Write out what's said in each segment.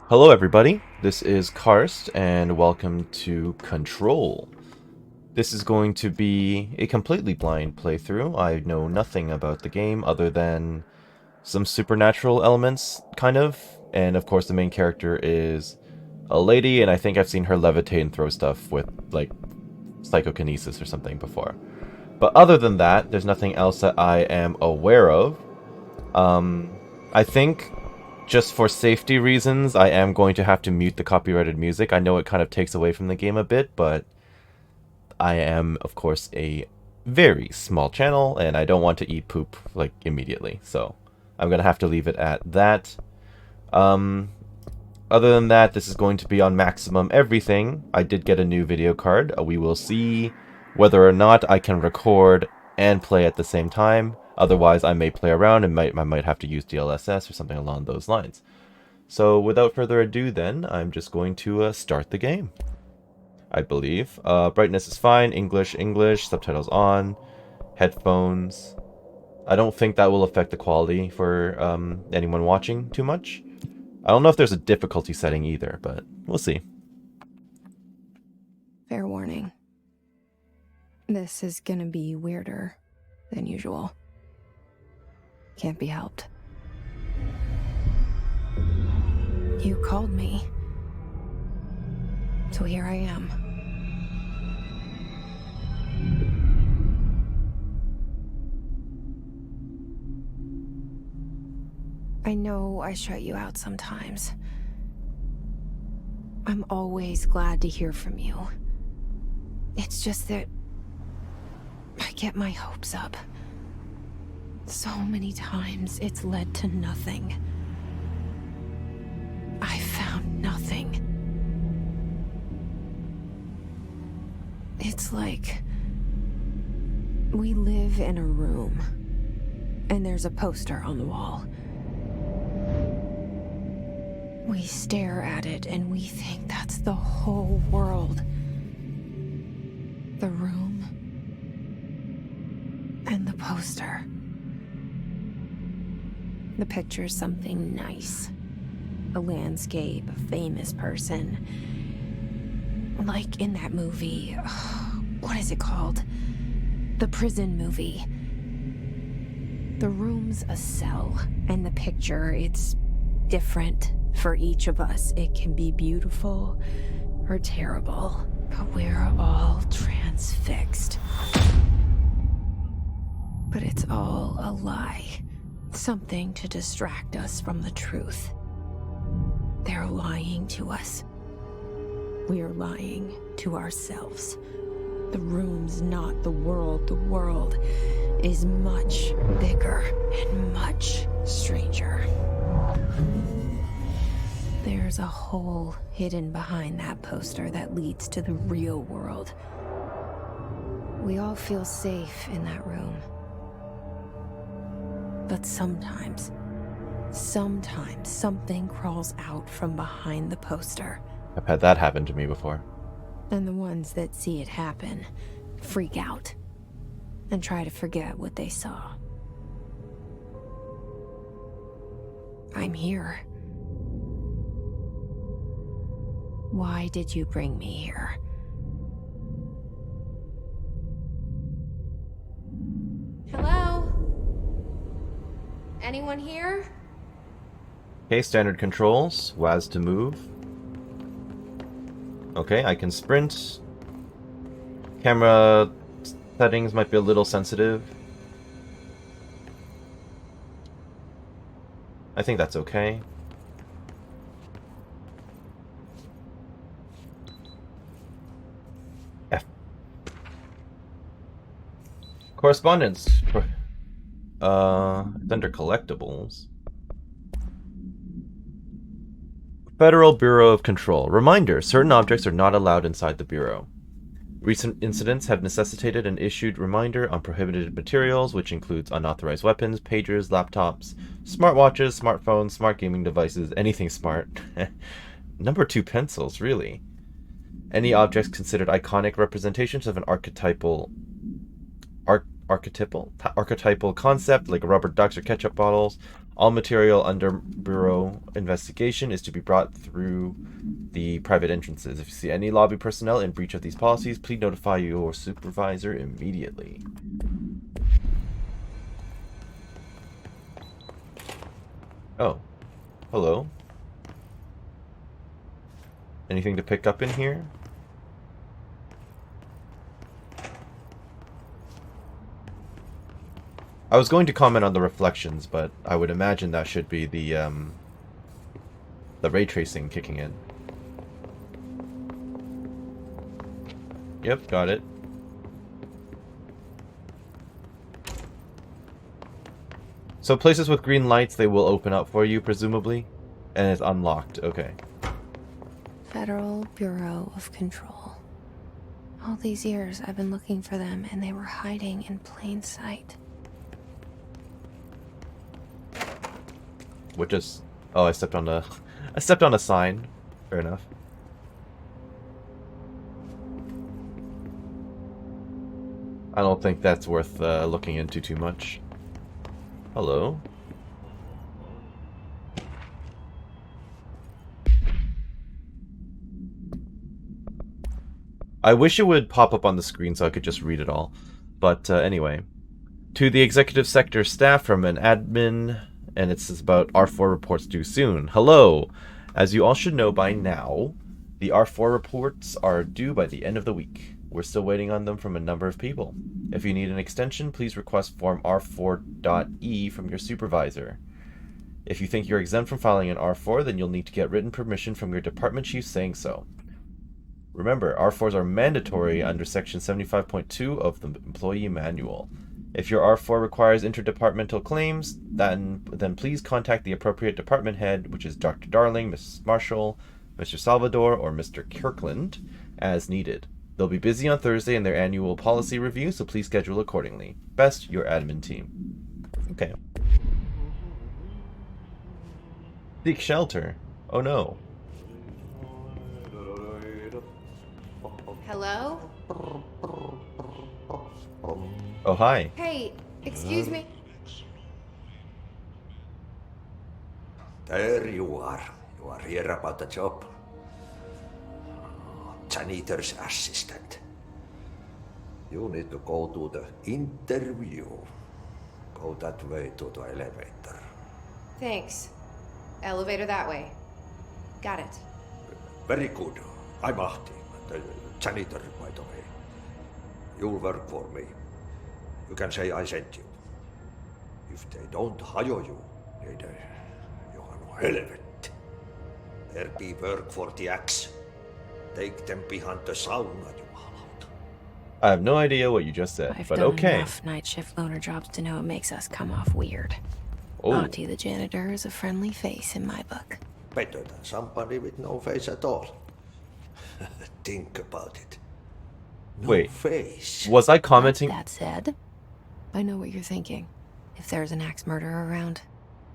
Hello, everybody. This is Karst, and welcome to Control. This is going to be a completely blind playthrough. I know nothing about the game other than some supernatural elements, kind of. And of course, the main character is a lady, and I think I've seen her levitate and throw stuff with, like, psychokinesis or something before. But other than that, there's nothing else that I am aware of. I think just for safety reasons, I am going to have to mute the copyrighted music. I know it kind of takes away from the game a bit, but I am, of course, a very small channel, and I don't want to eat poop, like, immediately. So I'm going to have to leave it at that. Other than that, this is going to be on maximum everything. I did get a new video card. We will see whether or not I can record and play at the same time. Otherwise, I may play around and I might have to use DLSS or something along those lines. So without further ado then, I'm just going to start the game. I believe. Brightness is fine. English, subtitles on. Headphones. I don't think that will affect the quality for anyone watching too much. I don't know if there's a difficulty setting either, but we'll see. Fair warning. This is gonna be weirder than usual. Can't be helped. You called me. So here I am. I know I shut you out sometimes. I'm always glad to hear from you. It's just that I get my hopes up. So many times it's led to nothing. I found nothing. It's like we live in a room, and there's a poster on the wall. We stare at it and we think that's the whole world. The room and the poster. The picture's something nice. A landscape, a famous person. Like in that movie, what is it called? The prison movie. The room's a cell, and the picture, it's different for each of us. It can be beautiful or terrible, but we're all transfixed. But it's all a lie. Something to distract us from the truth. They're lying to us. We're lying to ourselves. The room's not the world. The world is much bigger and much stranger. There's a hole hidden behind that poster that leads to the real world. We all feel safe in that room. But sometimes something crawls out from behind the poster. I've had that happen to me before. And the ones that see it happen freak out and try to forget what they saw. I'm here. Why did you bring me here? Hello? Anyone here? Okay, standard controls. WAS to move. Okay, I can sprint. Camera settings might be a little sensitive. I think that's okay. F. Correspondence. It's under collectibles. Federal Bureau of Control. Reminder, certain objects are not allowed inside the Bureau. Recent incidents have necessitated an issued reminder on prohibited materials, which includes unauthorized weapons, pagers, laptops, smartwatches, smartphones, smart gaming devices, anything smart. Number 2 pencils, really. Any objects considered iconic representations of an archetypal concept, like rubber ducks or ketchup bottles, All material under Bureau investigation is to be brought through the private entrances. If you see any lobby personnel in breach of these policies, please notify your supervisor immediately. Oh. Hello. Anything to pick up in here? I was going to comment on the reflections, but I would imagine that should be the ray tracing kicking in. Yep, got it. So places with green lights, they will open up for you, presumably? And it's unlocked, okay. Federal Bureau of Control. All these years I've been looking for them and they were hiding in plain sight. What just... Oh, I stepped on a... I stepped on a sign. Fair enough. I don't think that's worth looking into too much. Hello? I wish it would pop up on the screen so I could just read it all. But anyway. To the executive sector staff from an admin... And it's about R4 reports due soon. Hello! As you all should know by now, the R4 reports are due by the end of the week. We're still waiting on them from a number of people. If you need an extension, please request form R4.E from your supervisor. If you think you're exempt from filing an R4, then you'll need to get written permission from your department chief saying so. Remember, R4s are mandatory under section 75.2 of the Employee Manual. If your R4 requires interdepartmental claims, then please contact the appropriate department head, which is Dr. Darling, Mrs. Marshall, Mr. Salvador, or Mr. Kirkland, as needed. They'll be busy on Thursday in their annual policy review, so please schedule accordingly. Best, your admin team. Okay. Seek shelter. Oh no. Hello? Oh, hi. Hey, excuse me. There you are. You are here about the job. Janitor's assistant. You need to go to the interview. Go that way to the elevator. Thanks. Elevator that way. Got it. Very good. I'm Ahti, the janitor, by the way. You'll work for me. You can say I sent you. If they don't hire you, niin Johan helvet. There be work for the axe. Take them behind the sauna, jumalauta. I have no idea what you just said, I've but done okay. enough night shift loner jobs to know it makes us come off weird. Oh. Auntie the janitor is a friendly face in my book. Better than somebody with no face at all. Think about it. No Wait, face. was I commenting? That said, I know what you're thinking. If there's an axe murderer around,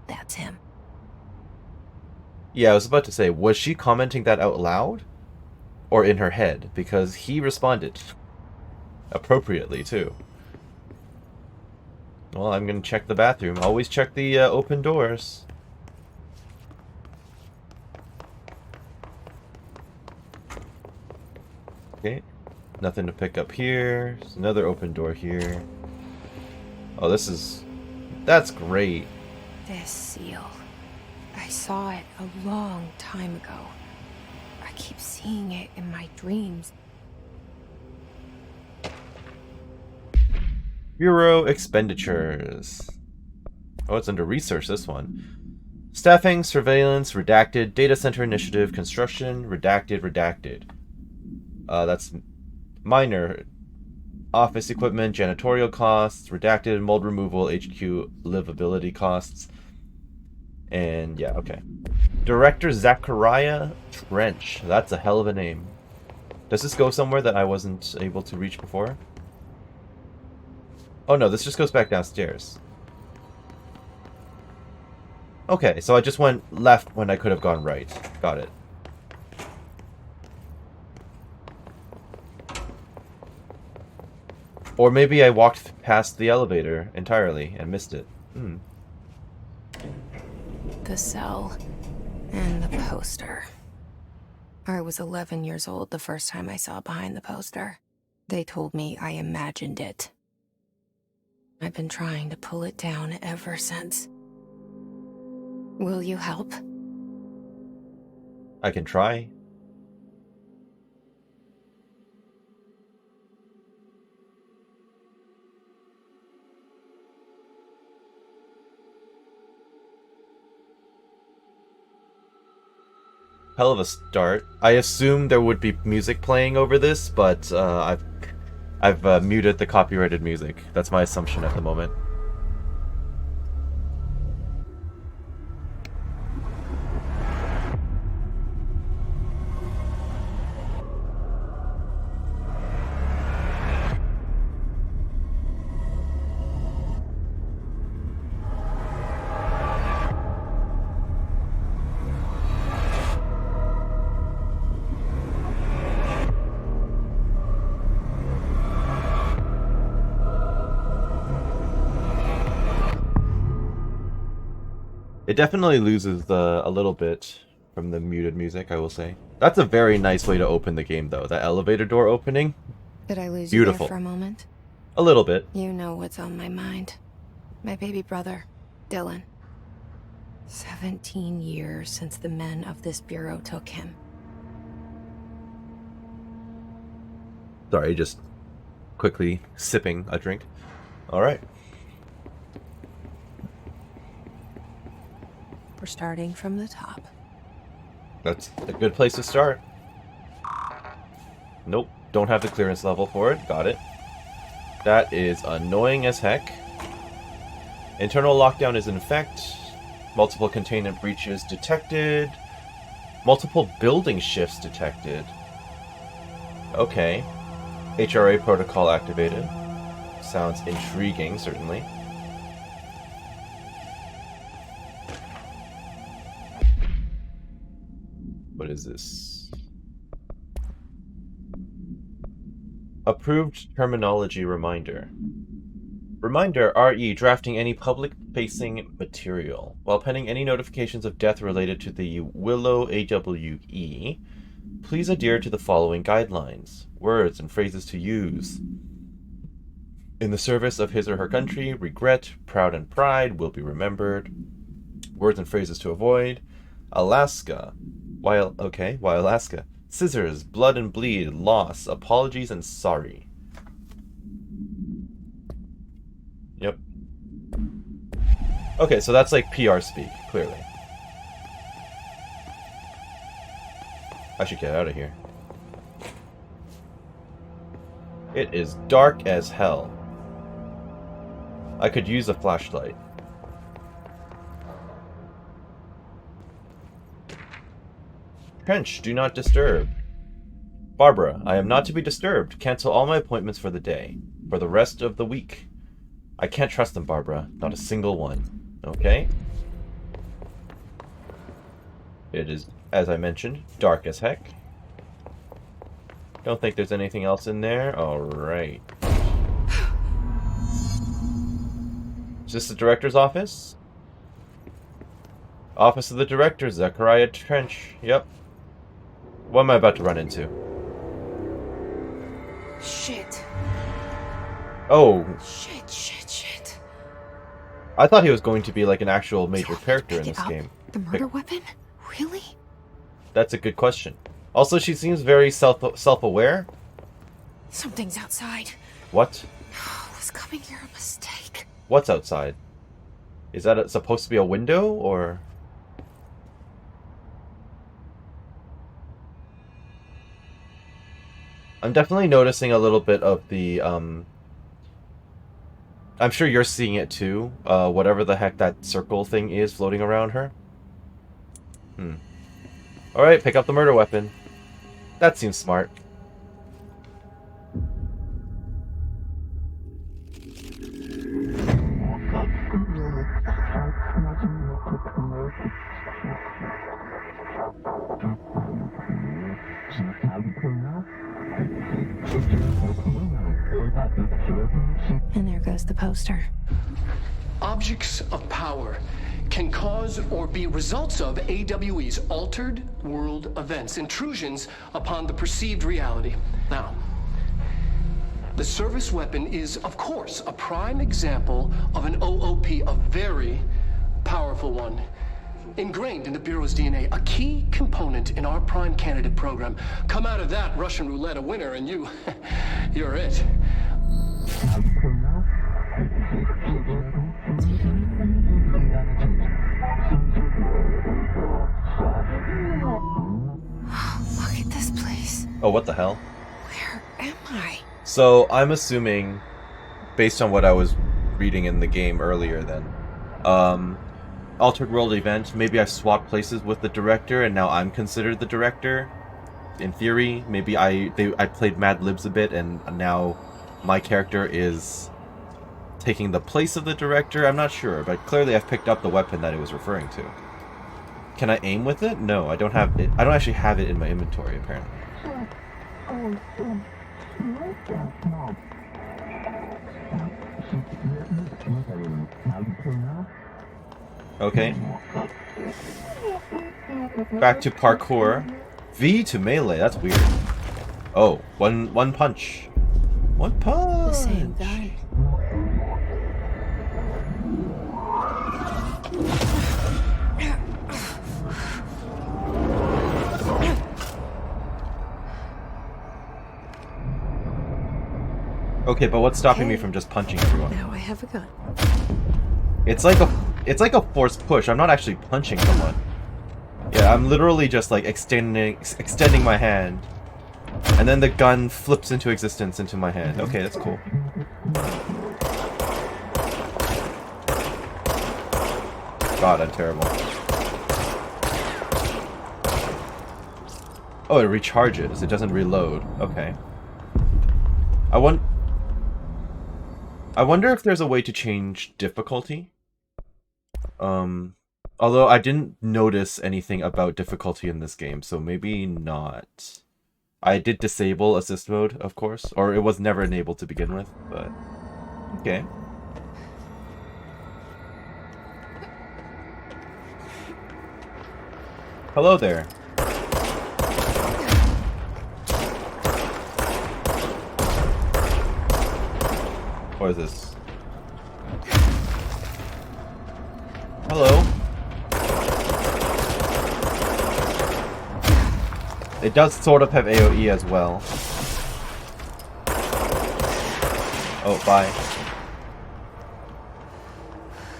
that's him. Yeah, I was about to say, was she commenting that out loud? Or in her head? Because he responded. Appropriately, too. Well, I'm gonna check the bathroom. Always check the open doors. Okay. Nothing to pick up here. There's another open door here. Oh, that's great. This seal. I saw it a long time ago. I keep seeing it in my dreams. Bureau expenditures. Oh, it's under research, this one. Staffing, surveillance, redacted, data center initiative, construction, redacted. That's minor. Office equipment, janitorial costs, redacted, mold removal, HQ livability costs. And yeah, okay. Director Zachariah Trench. That's a hell of a name. Does this go somewhere that I wasn't able to reach before? Oh no, this just goes back downstairs. Okay, so I just went left when I could have gone right. Got it. Or maybe I walked past the elevator entirely and missed it. The cell. And the poster. I was 11 years old the first time I saw behind the poster. They told me I imagined it. I've been trying to pull it down ever since. Will you help? I can try. Hell of a start. I assumed there would be music playing over this, but I've muted the copyrighted music. That's my assumption at the moment. It definitely loses a little bit from the muted music, I will say. That's a very nice way to open the game, though. That elevator door opening. Did I lose Beautiful. you there for a moment? A little bit. You know what's on my mind. My baby brother, Dylan. 17 years since the men of this bureau took him. Sorry, just quickly sipping a drink. Alright. We're starting from the top. That's a good place to start. Nope, don't have the clearance level for it. Got it. That is annoying as heck. Internal lockdown is in effect. Multiple containment breaches detected. Multiple building shifts detected. Okay. HRA protocol activated. Sounds intriguing, certainly. What is this? Approved terminology reminder. Reminder, RE, drafting any public-facing material. While pending any notifications of death related to the Willow AWE, please adhere to the following guidelines. Words and phrases to use. In the service of his or her country, regret, proud and pride will be remembered. Words and phrases to avoid. Alaska. Why Alaska? Scissors, blood and bleed, loss, apologies, and sorry. Yep. Okay, so that's like PR speak, clearly. I should get out of here. It is dark as hell. I could use a flashlight. Trench, do not disturb. Barbara, I am not to be disturbed. Cancel all my appointments for the day. For the rest of the week. I can't trust them, Barbara. Not a single one. Okay? It is, as I mentioned, dark as heck. Don't think there's anything else in there. Alright. Is this the director's office? Office of the Director, Zechariah Trench. Yep. What am I about to run into? Shit. Oh. Shit. I thought he was going to be like an actual major character in this game. The murder weapon? Really? That's a good question. Also, she seems very self-aware. Something's outside. What? Was coming here a mistake? What's outside? Is that supposed to be a window, or...? I'm definitely noticing a little bit of the, I'm sure you're seeing it too, whatever the heck that circle thing is floating around her. Alright, pick up the murder weapon. That seems smart. And there goes the poster. Objects of power can cause or be results of AWE's altered world events, intrusions upon the perceived reality. Now, the service weapon is, of course, a prime example of an OOP, a very powerful one. Ingrained in the Bureau's DNA, a key component in our prime candidate program. Come out of that Russian roulette a winner and you're it. Look at this place. Oh, what the hell? Where am I? So, I'm assuming, based on what I was reading in the game earlier then, Altered World event, maybe I swapped places with the director and now I'm considered the director. In theory, maybe I played Mad Libs a bit and now my character is taking the place of the director. I'm not sure, but clearly I've picked up the weapon that it was referring to. Can I aim with it? No, I don't have it. I don't actually have it in my inventory, apparently. Okay. Back to parkour. V to melee, that's weird. Oh, one punch. One punch! The same gun. Okay, but what's stopping me from just punching everyone? Now I have a gun. It's like a forced push. I'm not actually punching someone. Yeah, I'm literally just like extending my hand, and then the gun flips into existence into my hand. Okay, that's cool. God, I'm terrible. Oh, it recharges. It doesn't reload. Okay. I wonder if there's a way to change difficulty. Although I didn't notice anything about difficulty in this game, so maybe not. I did disable assist mode, of course, or it was never enabled to begin with, but okay. Hello there. What is this? Hello. It does sort of have AoE as well. Oh, bye.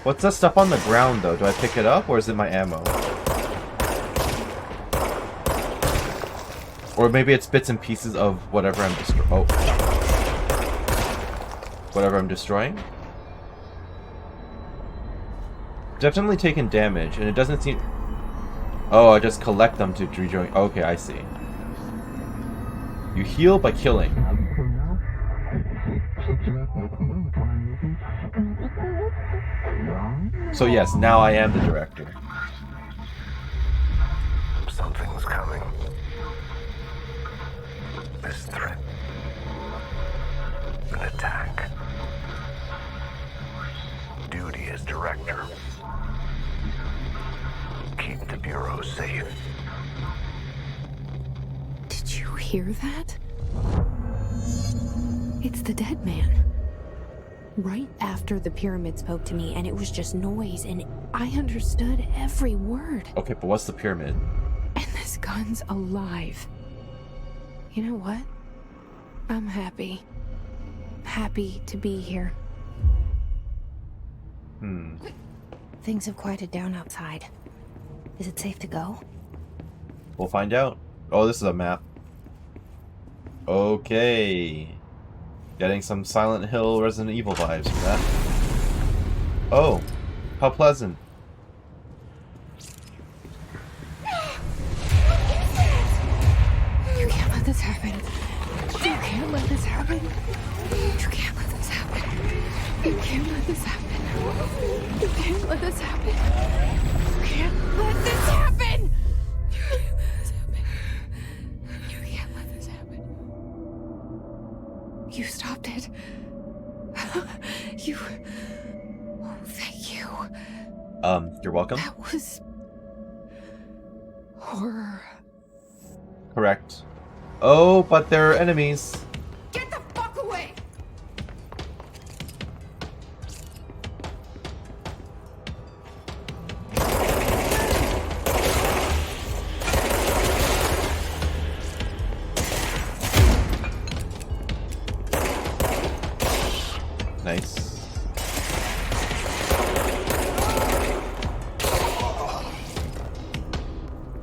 What's that stuff on the ground, though? Do I pick it up, or is it my ammo? Or maybe it's bits and pieces of whatever I'm destroying. Oh. Whatever I'm destroying? Definitely taken damage, and it doesn't seem... Oh, I just collect them to rejoin. Okay, I see. You heal by killing. So yes, now I am the director. Something's coming. This threat. An attack. Duty as director. Keep the Bureau safe. Did you hear that? It's the dead man. Right after the pyramid spoke to me, and it was just noise, and I understood every word. Okay, but what's the pyramid? And this gun's alive. You know what? I'm happy. Happy to be here. Things have quieted down outside. Is it safe to go? We'll find out. Oh, this is a map. Okay. Getting some Silent Hill Resident Evil vibes from that. Oh, how pleasant. You can't let this happen. You can't let this happen. You can't let this happen. You can't let this happen. You can't let this happen. You can't let this happen. You can't let this happen. You stopped it. You... Oh, thank you. You're welcome. That was... horror. Correct. Oh, but they're enemies. Get the fuck away! Nice.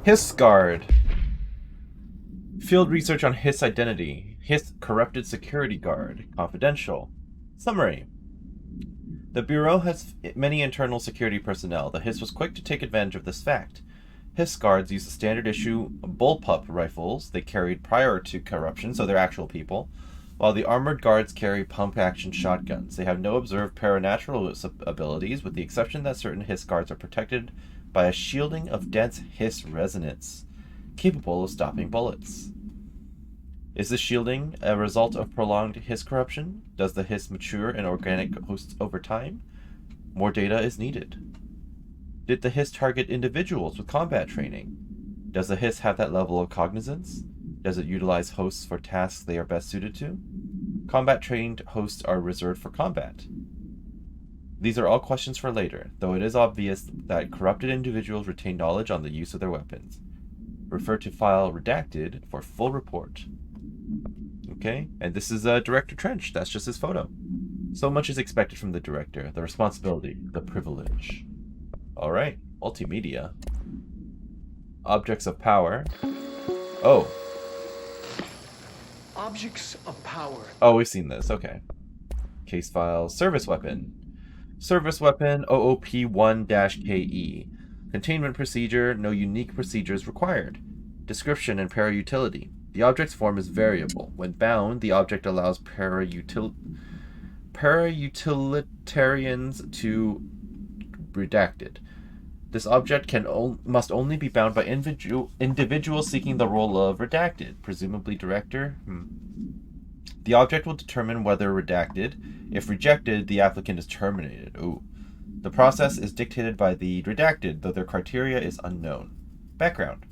Hiss Guard. Field research on Hiss identity. Hiss corrupted security guard. Confidential. Summary. The Bureau has many internal security personnel. The Hiss was quick to take advantage of this fact. Hiss guards use the standard issue bullpup rifles they carried prior to corruption, so they're actual people, while the armored guards carry pump-action shotguns. They have no observed paranatural abilities, with the exception that certain Hiss guards are protected by a shielding of dense Hiss resonance, capable of stopping bullets. Is this shielding a result of prolonged Hiss corruption? Does the Hiss mature in organic hosts over time? More data is needed. Did the Hiss target individuals with combat training? Does the Hiss have that level of cognizance? Does it utilize hosts for tasks they are best suited to? Combat-trained hosts are reserved for combat. These are all questions for later, though it is obvious that corrupted individuals retain knowledge on the use of their weapons. Refer to file redacted for full report. Okay, and this is Director Trench. That's just his photo. So much is expected from the director. The responsibility, the privilege. Alright, multimedia. Objects of power. Oh. Objects of power. Oh, we've seen this. Okay. Case file. Service weapon. Service weapon OOP-1-KE. Containment procedure. No unique procedures required. Description and para-utility. The object's form is variable. When bound, the object allows para-utilitarians to redacted. This object must only be bound by individuals seeking the role of redacted, presumably director. The object will determine whether redacted. If rejected, the applicant is terminated. Ooh. The process is dictated by the redacted, though their criteria is unknown. Background.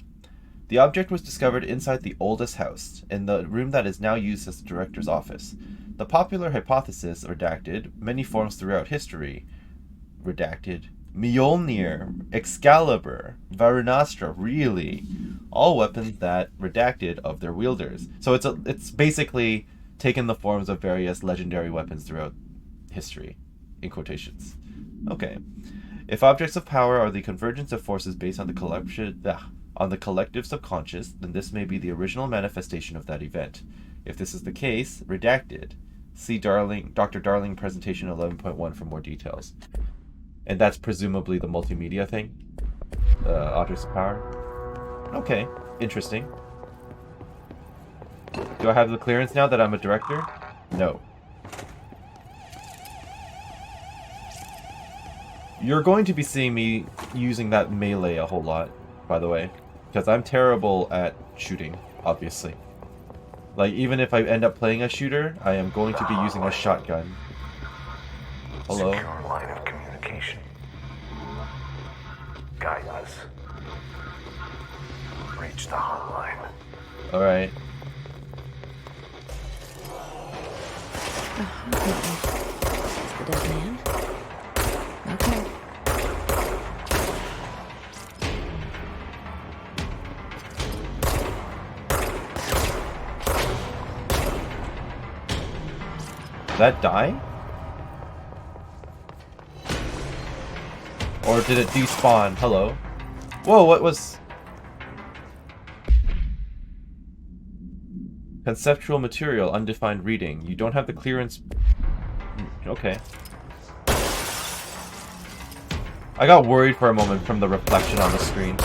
The object was discovered inside the oldest house, in the room that is now used as the director's office. The popular hypothesis, redacted, many forms throughout history. Redacted. Mjolnir, Excalibur, Varunastra, really, all weapons that redacted of their wielders. So it's basically taken the forms of various legendary weapons throughout history, in quotations. Okay, if objects of power are the convergence of forces based on the collective subconscious, then this may be the original manifestation of that event. If this is the case, redacted. See Dr. Darling presentation 11.1 for more details. And that's presumably the multimedia thing? Objects of power? Okay, interesting. Do I have the clearance now that I'm a director? No. You're going to be seeing me using that melee a whole lot, by the way. Because I'm terrible at shooting, obviously. Like, even if I end up playing a shooter, I am going to be using a shotgun. Hello? Secure line of communication. Guidance. Reach the hotline. Alright. The dead man? Okay. Did that die? Or did it despawn? Hello? Whoa, what was... Conceptual material, undefined reading. You don't have the clearance... Okay. I got worried for a moment from the reflection on the screen.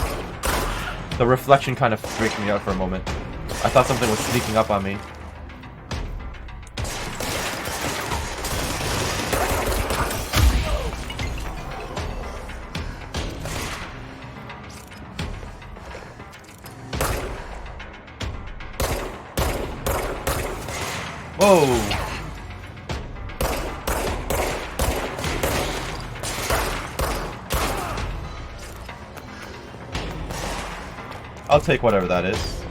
The reflection kind of freaked me out for a moment. I thought something was sneaking up on me. Whoa! I'll take whatever that is.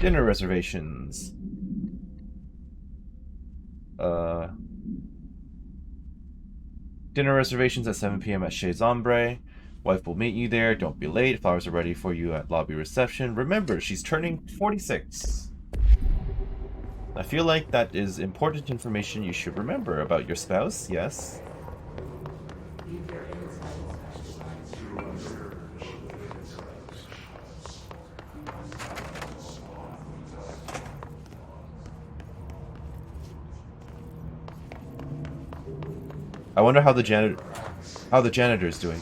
Dinner reservations. Dinner reservations at 7 p.m. at Chez Ombre. Wife will meet you there. Don't be late. Flowers are ready for you at lobby reception. Remember, she's turning 46. I feel like that is important information you should remember about your spouse, yes? I wonder how the janitor is doing.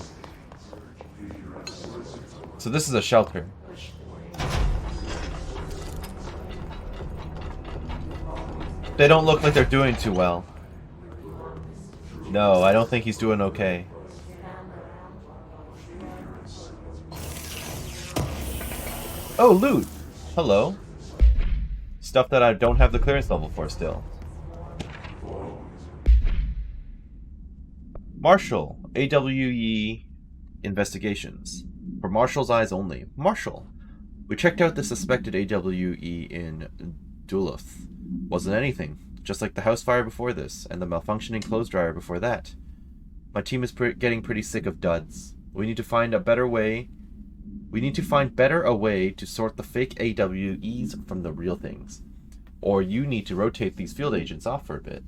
So this is a shelter. They don't look like they're doing too well. No, I don't think he's doing okay. Oh, loot! Hello. Stuff that I don't have the clearance level for still. Marshall, AWE investigations. For Marshall's eyes only. Marshall. We checked out the suspected AWE in Duluth. Wasn't anything. Just like the house fire before this, and the malfunctioning clothes dryer before that. My team is getting pretty sick of duds. We need to find a better way. We need to find better a way to sort the fake AWEs from the real things. Or you need to rotate these field agents off for a bit.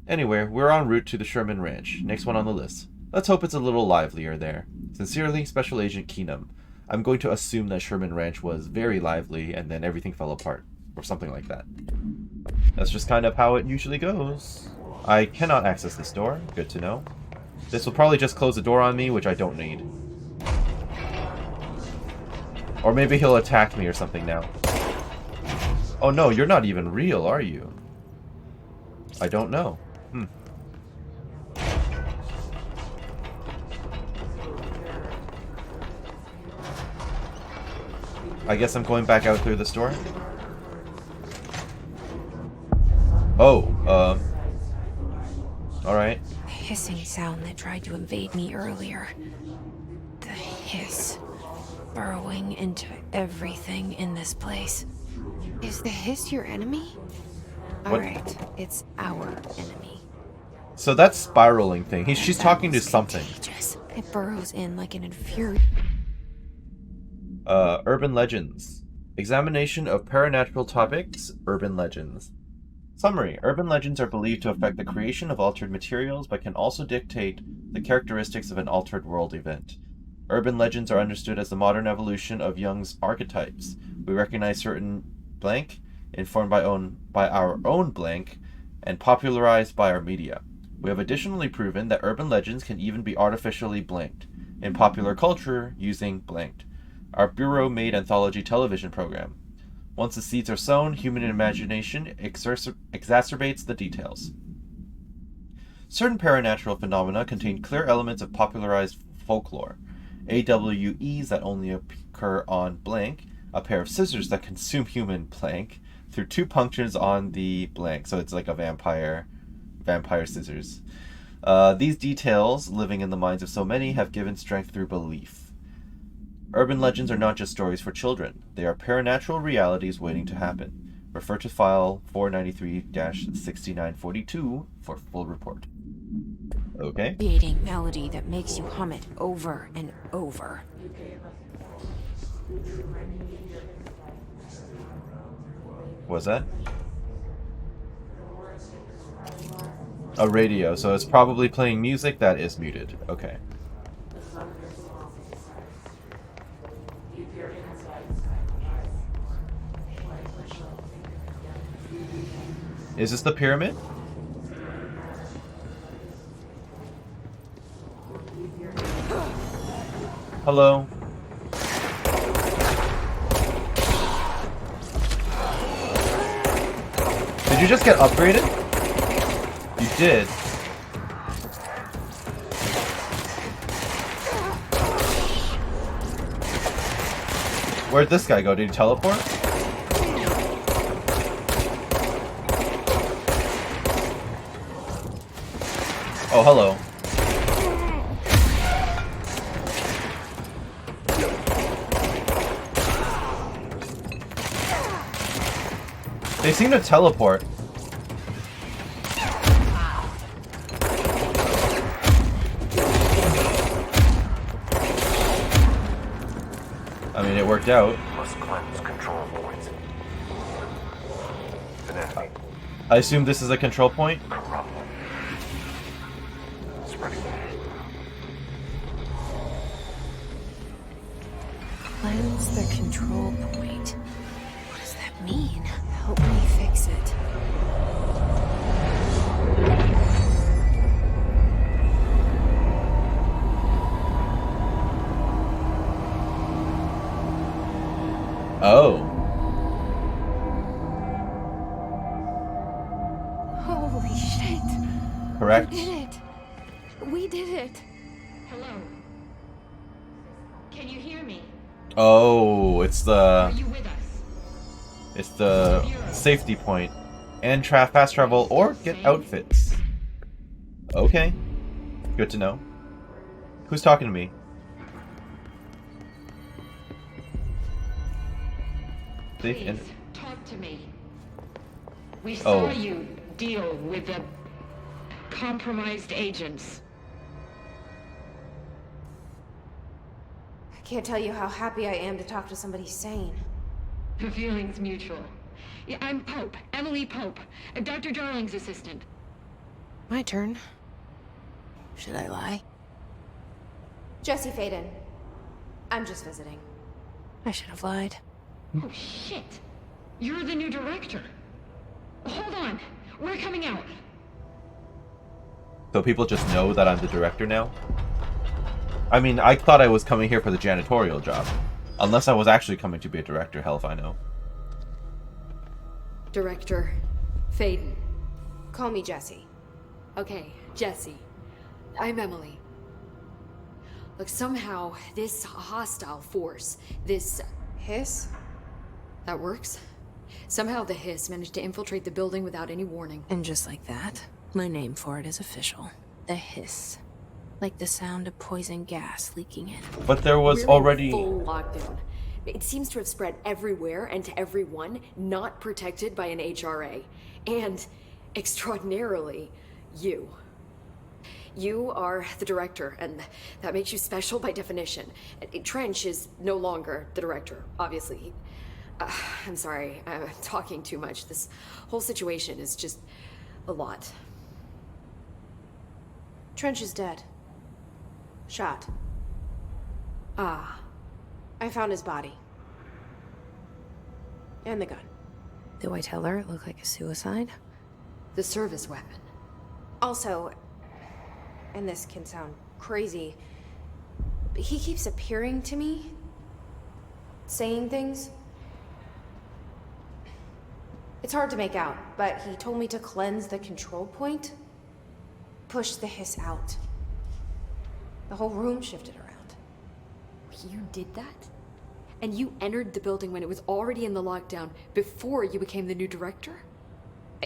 Anyway, we're en route to the Sherman Ranch. Next one on the list. Let's hope it's a little livelier there. Sincerely, Special Agent Keenum. I'm going to assume that Sherman Ranch was very lively and then everything fell apart. Or something like that. That's just kind of how it usually goes. I cannot access this door. Good to know. This will probably just close the door on me, which I don't need. Or maybe he'll attack me or something now. Oh no, you're not even real, are you? I don't know. I guess I'm going back out through this door. Oh, alright. The hissing sound that tried to invade me earlier. The hiss. Burrowing into everything in this place. Is the hiss your enemy? Alright, it's our enemy. So that spiraling thing, she's talking to something. Contagious. It burrows in like an infuriating... Urban legends. Examination of paranatural topics, urban legends. Summary. Urban legends are believed to affect the creation of altered materials, but can also dictate the characteristics of an altered world event. Urban legends are understood as the modern evolution of Jung's archetypes. We recognize certain blank, informed by our own blank, and popularized by our media. We have additionally proven that urban legends can even be artificially blanked, in popular culture using blanked. Our bureau-made anthology television program. Once the seeds are sown, human imagination exacerbates the details. Certain paranatural phenomena contain clear elements of popularized folklore. AWEs that only occur on blank, a pair of scissors that consume human blank, through two punctures on the blank. So it's like a vampire scissors. These details, living in the minds of so many, have given strength through belief. Urban legends are not just stories for children. They are paranatural realities waiting to happen. Refer to file 493-6942 for full report. Okay. Creating melody that makes you hum it over and over. What's that? A radio, so it's probably playing music that is muted. Okay. Is this the pyramid? Hello? Did you just get upgraded? You did. Where'd this guy go? Did he teleport? Oh, hello. They seem to teleport. I mean, it worked out. Must cleanse control points. Anatomy. I assume this is a control point? Corrupt. Spreading. Cleanse the control point. What does that mean? Help me fix it. Oh. Holy shit. Correct. We did it. We did it. Hello? Can you hear me? Oh, it's Are the you with us? safety point. And fast travel or get outfits. Okay. Good to know. Who's talking to me? Please, talk to me. We saw Oh. you deal with the compromised agents. I can't tell you how happy I am to talk to somebody sane. The feeling's mutual. Yeah, I'm Pope, Emily Pope, Dr. Darling's assistant. My turn. Should I lie? Jesse Faden. I'm just visiting. I should have lied. Oh, shit. You're the new director. Hold on. We're coming out. So people just know that I'm the director now? I mean, I thought I was coming here for the janitorial job. Unless I was actually coming to be a director, hell if I know. Director Faden. Call me Jesse. Okay, Jesse. I'm Emily. Look, somehow this hostile force, this Hiss? that works. Somehow the hiss managed to infiltrate the building without any warning. And just like that, my name for it is official. The hiss. Like the sound of poison gas leaking in. But there was We're in already... full lockdown. It seems to have spread everywhere and to everyone not protected by an HRA. And, extraordinarily, you. You are the director, and that makes you special by definition. Trench is no longer the director, obviously. I'm sorry, I'm talking too much. This whole situation is just a lot. Trench is dead. Shot. Ah, I found his body. And the gun. Do I tell her it looked like a suicide? the service weapon. Also, and this can sound crazy, but he keeps appearing to me, saying things. It's hard to make out, but he told me to cleanse the control point, push the hiss out. The whole room shifted around. You did that? And you entered the building when it was already in the lockdown before you became the new director?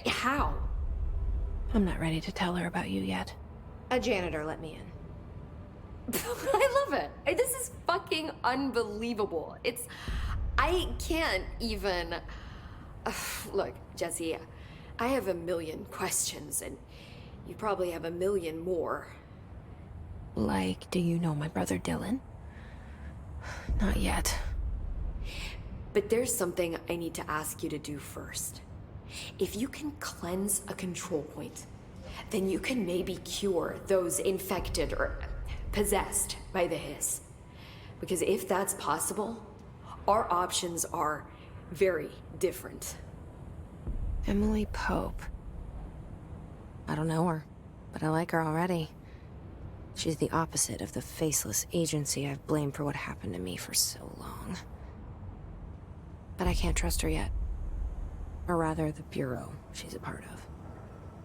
How? I'm not ready to tell her about you yet. A janitor let me in. I love it. This is fucking unbelievable. I can't even... Look, Jesse, I have a million questions, and you probably have a million more. Like, do you know my brother Dylan? Not yet. But there's something I need to ask you to do first. If you can cleanse a control point, then you can maybe cure those infected or possessed by the hiss. Because if that's possible, our options are very different. Emily Pope. I don't know her, but I like her already. She's the opposite of the faceless agency I've blamed for what happened to me for so long. But I can't trust her yet. Or rather, the Bureau she's a part of.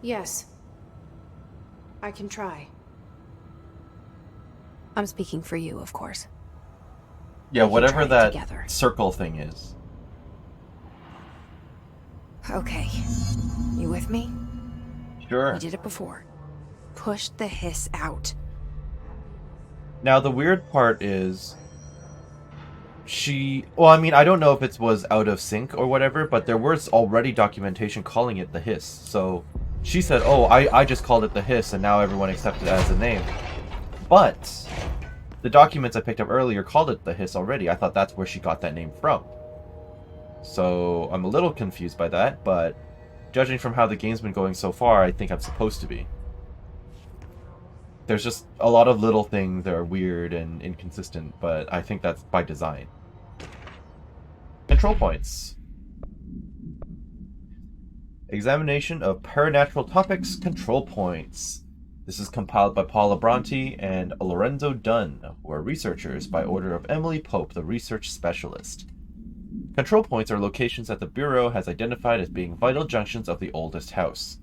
Yes. I can try. I'm speaking for you, of course. Yeah, We can try whatever it that together. circle thing is. Okay. You with me? Sure. We did it before. Push the hiss out. Now, the weird part is well, I mean, I don't know if it was out of sync or whatever, but there was already documentation calling it the hiss. So she said, oh, I just called it the hiss, and now everyone accepted it as a name. But the documents I picked up earlier called it the hiss already. I thought that's where she got that name from. So I'm a little confused by that, but judging from how the game's been going so far, I think I'm supposed to be. There's just a lot of little things that are weird and inconsistent, but I think that's by design. Control points. Examination of Paranatural Topics Control Points. This is compiled by Paula Bronte and Lorenzo Dunn, who are researchers by order of Emily Pope, the research specialist. Control points are locations that the Bureau has identified as being vital junctions of the oldest house.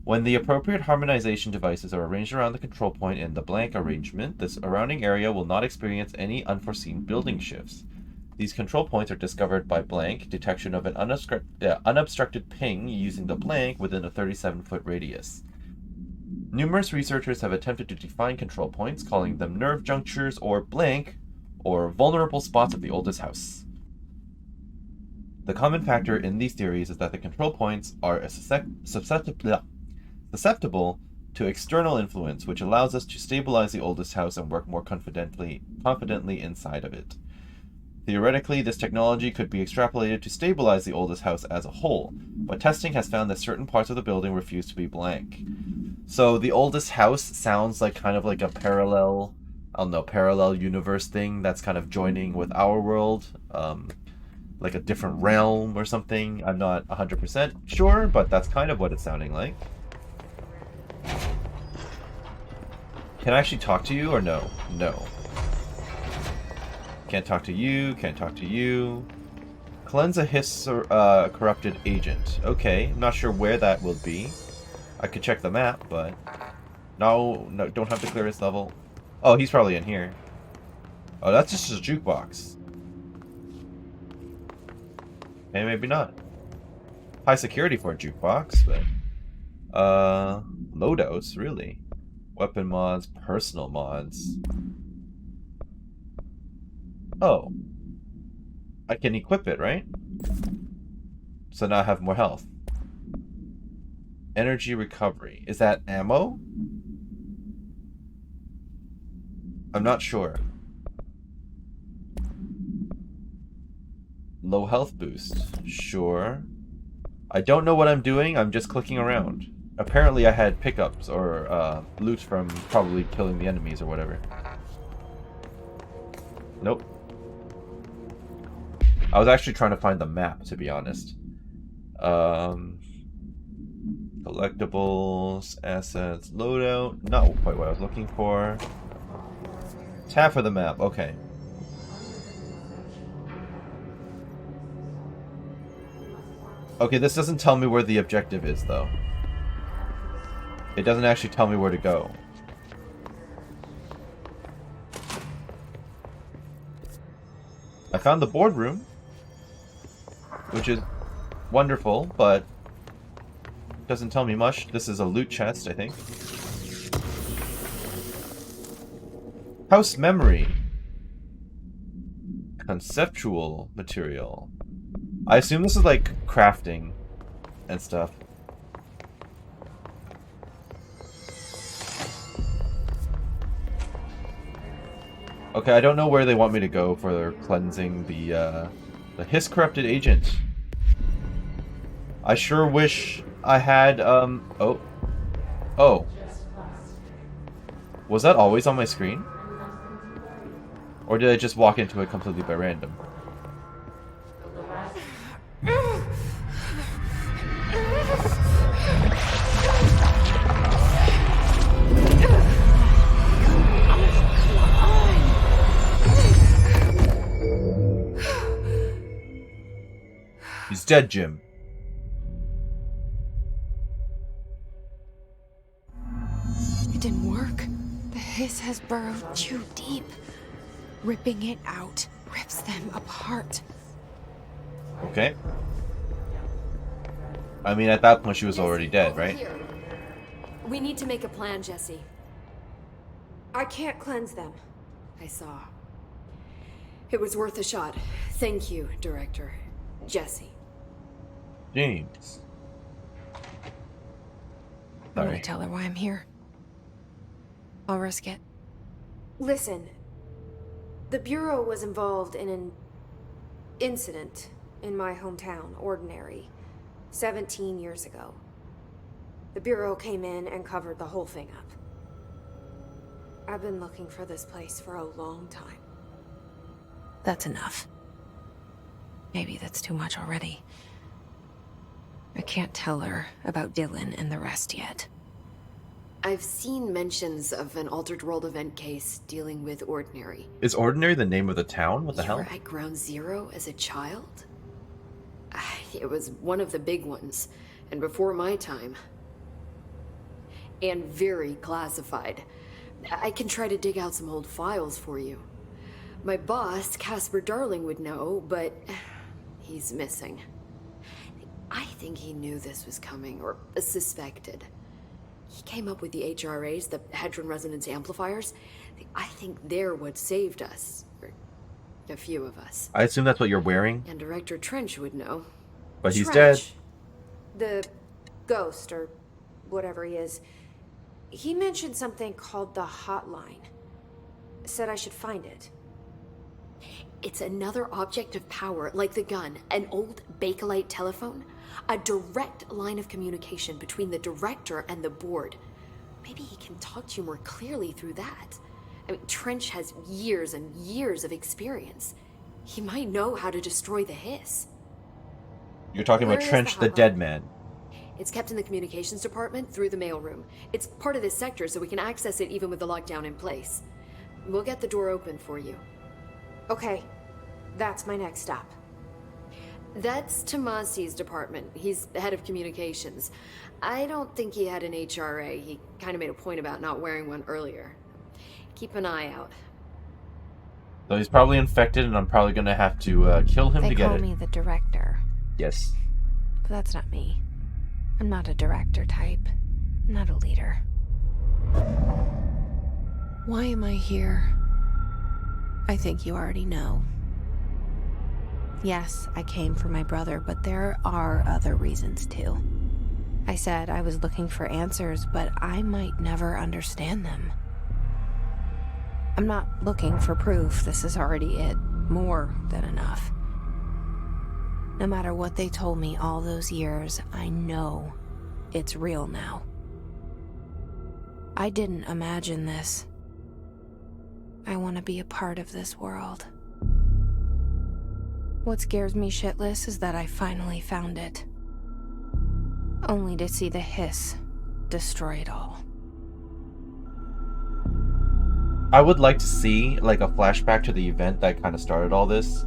When the appropriate harmonization devices are arranged around the control point in the blank arrangement, the surrounding area will not experience any unforeseen building shifts. These control points are discovered by blank detection of an unobstructed ping using the blank within a 37-foot radius. Numerous researchers have attempted to define control points, calling them nerve junctures or blank, or vulnerable spots of the oldest house. The common factor in these theories is that the control points are susceptible to external influence, which allows us to stabilize the oldest house and work more confidently inside of it. Theoretically, this technology could be extrapolated to stabilize the oldest house as a whole, but testing has found that certain parts of the building refuse to be blank. So the oldest house sounds like kind of like a parallel universe thing that's kind of joining with our world, like a different realm or something. I'm not 100% sure, but that's kind of what it's sounding like. Can I actually talk to you or no? No. Can't talk to you, can't talk to you. Cleanse a hiss corrupted agent. Okay, I'm not sure where that will be. I could check the map, but... No, don't have the clearance level. Oh, he's probably in here. Oh, that's just a jukebox. Okay, maybe not. High security for a jukebox, but... Loadouts, really? Weapon mods, personal mods... Oh. I can equip it, right? So now I have more health. Energy recovery. Is that ammo? I'm not sure. Low health boost. Sure. I don't know what I'm doing, I'm just clicking around. Apparently I had pickups or loot from probably killing the enemies or whatever. Nope. I was actually trying to find the map, to be honest. Collectibles, assets, loadout. Not quite what I was looking for. Tab for the map. Okay. Okay, this doesn't tell me where the objective is, though. It doesn't actually tell me where to go. I found the boardroom, which is wonderful, but doesn't tell me much. This is a loot chest, I think. House memory. Conceptual material. I assume this is like crafting and stuff. Okay, I don't know where they want me to go for cleansing the hiss corrupted agent. I sure wish I had, oh. Oh. Was that always on my screen? Or did I just walk into it completely by random? He's dead, Jim. It didn't work. The hiss has burrowed too deep. Ripping it out rips them apart. Okay. I mean, at that point, she was already dead, Over right? here. We need to make a plan, Jesse. I can't cleanse them. I saw. It was worth a shot. Thank you, Director. Jesse. James. I'm gonna Sorry. tell her why I'm here. I'll risk it. Listen, the Bureau was involved in an incident in my hometown, Ordinary, 17 years ago. The Bureau came in and covered the whole thing up. I've been looking for this place for a long time. That's enough. Maybe that's too much already. I can't tell her about Dylan and the rest yet. I've seen mentions of an Altered World event case dealing with Ordinary. Is Ordinary the name of the town? What the You hell? were at Ground Zero as a child? It was one of the big ones, and before my time. And very classified. I can try to dig out some old files for you. My boss, Casper Darling, would know, but he's missing. I think he knew this was coming, or suspected. He came up with the HRAs, the Hadron Resonance Amplifiers. I think they're what saved us. Or a few of us. I assume that's what you're wearing, And Director Trench would know. but he's dead. Trench, the ghost, or whatever he is, he mentioned something called the hotline. Said I should find it. It's another object of power, like the gun, an old Bakelite telephone, a direct line of communication between the director and the board. Maybe he can talk to you more clearly through that. I mean, Trench has years and years of experience. He might know how to destroy the hiss. You're talking Where about is Trench the the Dead Man. It's kept in the communications department through the mailroom. It's part of this sector, so we can access it even with the lockdown in place. We'll get the door open for you. Okay, that's my next stop. That's Tomasi's department. He's the head of communications. I don't think he had an HRA. He kind of made a point about not wearing one earlier. Keep an eye out. So he's probably infected, and I'm probably going to have to kill him They to get call it. me the director, Yes. but that's not me. I'm not a director type. I'm not a leader. Why am I here? I think you already know. Yes, I came for my brother, but there are other reasons too. I said I was looking for answers, but I might never understand them. I'm not looking for proof. This is already it. More than enough. No matter what they told me all those years, I know it's real now. I didn't imagine this. I want to be a part of this world. What scares me shitless is that I finally found it. Only to see the hiss destroy it all. I would like to see, like, a flashback to the event that kind of started all this.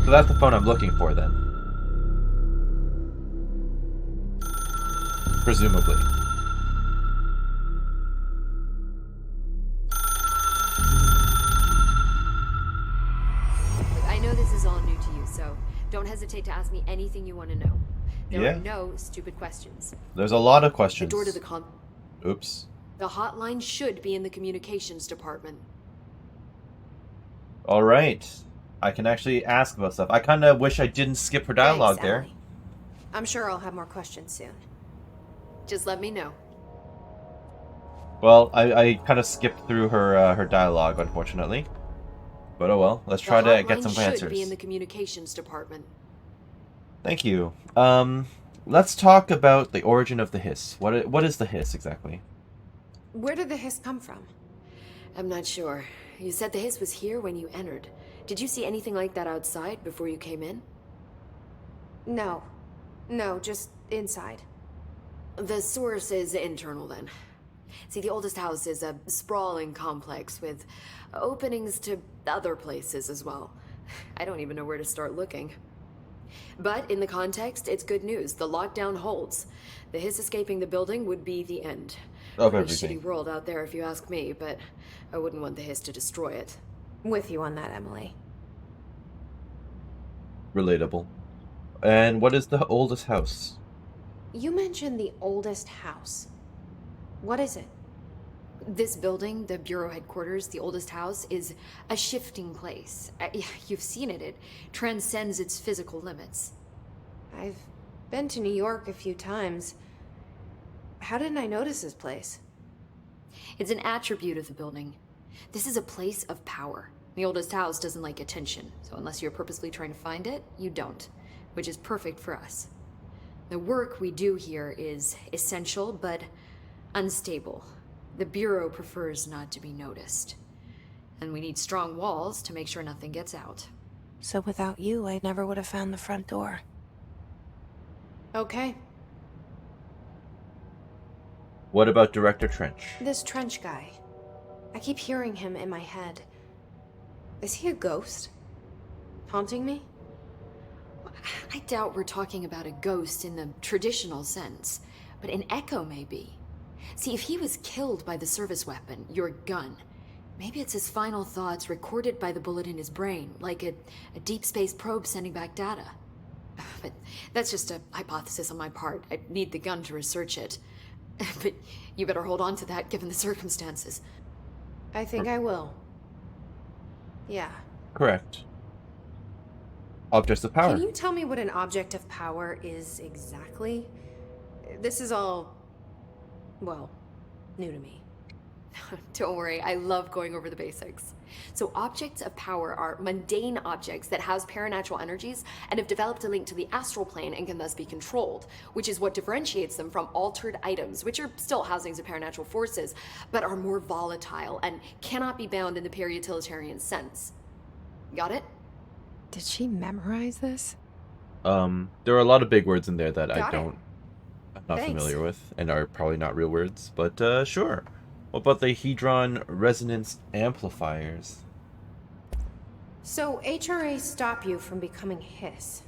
So that's the phone I'm looking for, then. Presumably. Look, I know this is all new to you, so don't hesitate to ask me anything you want to know. There Yeah. are no stupid questions. There's a lot of The questions. door to the Oops. The hotline should be in the communications department. Alright. I can actually ask about stuff. I kind of wish I didn't skip her dialogue Thanks, there. Allie. I'm sure I'll have more questions soon. Just let me know. Well, I kind of skipped through her dialogue, unfortunately. But oh well. Let's try The to get hotline some should answers. be in the communications department. Thank you. Let's talk about the origin of the hiss. What is the hiss exactly? Where did the hiss come from? I'm not sure. You said the hiss was here when you entered. Did you see anything like that outside before you came in? No. No, just inside. The source is internal then. See, the oldest house is a sprawling complex with openings to other places as well. I don't even know where to start looking. But in the context, it's good news. The lockdown holds. The hiss escaping the building would be the end. Of Pretty everything. shitty world out there if you ask me, but I wouldn't want the hiss to destroy it. With you on that, Emily. Relatable. And what is the oldest house? You mentioned the oldest house. What is it? This building, the Bureau headquarters, the oldest house, is a shifting place. You've seen it. It transcends its physical limits. I've been to New York a few times. How didn't I notice this place? It's an attribute of the building. This is a place of power. The oldest house doesn't like attention, so unless you're purposely trying to find it, you don't, which is perfect for us. The work we do here is essential, but unstable. The Bureau prefers not to be noticed. And we need strong walls to make sure nothing gets out. So without you, I never would have found the front door. Okay. What about Director Trench? This Trench guy. I keep hearing him in my head. Is he a ghost? Haunting me? I doubt we're talking about a ghost in the traditional sense, but an echo maybe. See, if he was killed by the service weapon, your gun, maybe it's his final thoughts recorded by the bullet in his brain, like a deep space probe sending back data. But that's just a hypothesis on my part. I'd need the gun to research it. But you better hold on to that given the circumstances. I think I will. Yeah. Correct. Objects of power. Can you tell me what an object of power is exactly? This is all, well, new to me. Don't worry, I love going over the basics. So objects of power are mundane objects that house paranatural energies and have developed a link to the astral plane and can thus be controlled, which is what differentiates them from altered items, which are still housings of paranatural forces, but are more volatile and cannot be bound in the pure utilitarian sense. Got it? Did she memorize this? There are a lot of big words in there that Got it. I'm not Thanks. familiar with and are probably not real words, but sure. What about the Hedron resonance amplifiers? So HRAs stop you from becoming hiss.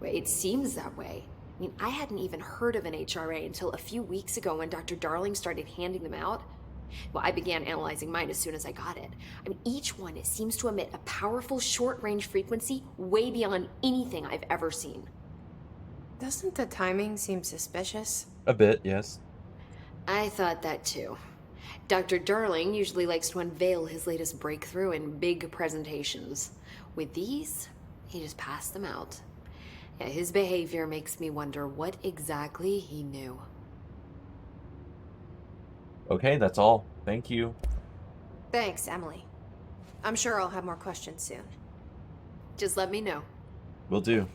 Well, it seems that way. I mean, I hadn't even heard of an HRA until a few weeks ago when Dr. Darling started handing them out. Well, I began analyzing mine as soon as I got it. I mean, each one seems to emit a powerful short-range frequency way beyond anything I've ever seen. Doesn't the timing seem suspicious? A bit, yes. I thought that too. Dr. Darling usually likes to unveil his latest breakthrough in big presentations. With these, he just passed them out. Yeah, his behavior makes me wonder what exactly he knew. Okay, that's all. Thank you. Thanks, Emily. I'm sure I'll have more questions soon. Just let me know. Will do.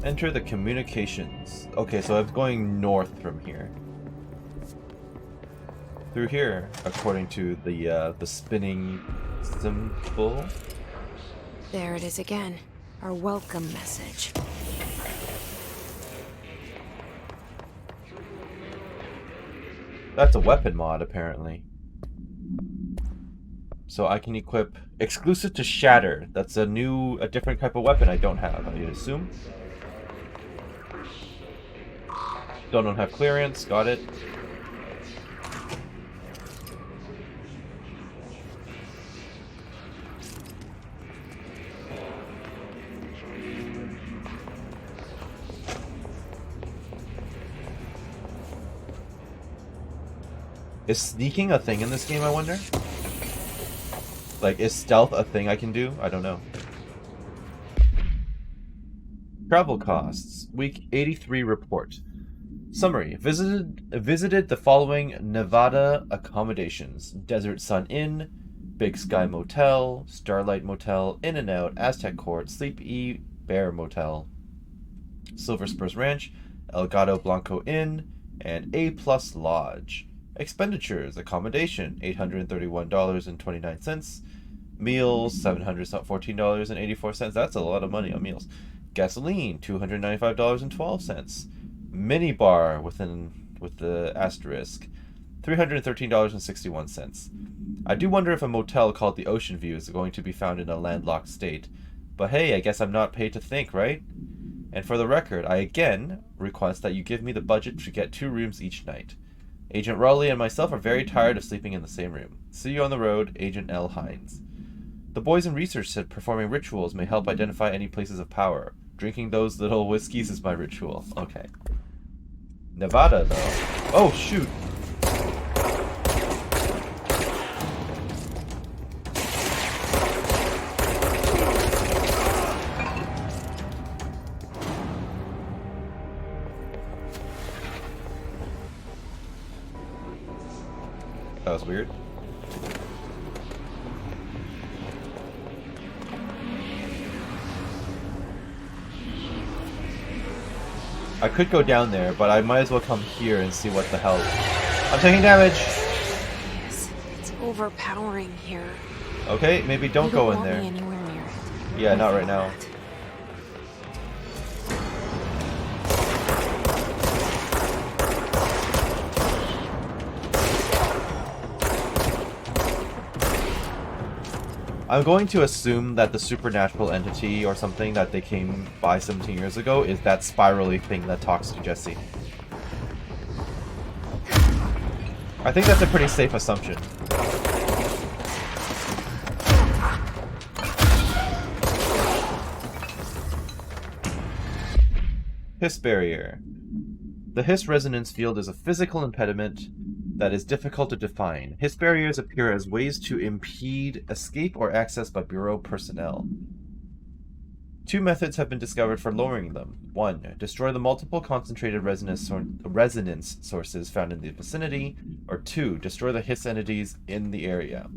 Enter the communications. Okay, so I'm going north from here. Through here, according to the spinning symbol. There it is again. Our welcome message. That's a weapon mod, apparently. So I can equip exclusive to Shatter. That's a different type of weapon I don't have, I'd assume. Don't have clearance, got it. Is sneaking a thing in this game, I wonder? Like, is stealth a thing I can do? I don't know. Travel costs. Week 83 report. Summary. Visited the following Nevada accommodations. Desert Sun Inn, Big Sky Motel, Starlight Motel, In-N-Out, Aztec Court, Sleep E, Bear Motel, Silver Spurs Ranch, El Gato Blanco Inn, and A Plus Lodge. Expenditures. Accommodation, $831.29. Meals, $714.84. That's a lot of money on meals. Gasoline, $295.12. Mini bar with the asterisk, $313.61. I do wonder if a motel called the Ocean View is going to be found in a landlocked state. But hey, I guess I'm not paid to think, right? And for the record, I again request that you give me the budget to get 2 rooms each night. Agent Raleigh and myself are very tired of sleeping in the same room. See you on the road, Agent L. Hines. The boys in research said performing rituals may help identify any places of power. Drinking those little whiskeys is my ritual. Okay. Nevada, though. Oh, shoot! That was weird. I could go down there, but I might as well come here and see what the hell. I'm taking damage! Yes, it's overpowering here. Okay, maybe don't go in there. Me anywhere near it. Yeah, not right now. I'm going to assume that the supernatural entity or something that they came by 17 years ago is that spirally thing that talks to Jesse. I think that's a pretty safe assumption. Hiss barrier. The Hiss resonance field is a physical impediment that is difficult to define. Hiss barriers appear as ways to impede escape or access by Bureau personnel. 2 methods have been discovered for lowering them. 1. Destroy the multiple concentrated resonance sources found in the vicinity. Or 2. Destroy the Hiss entities in the area.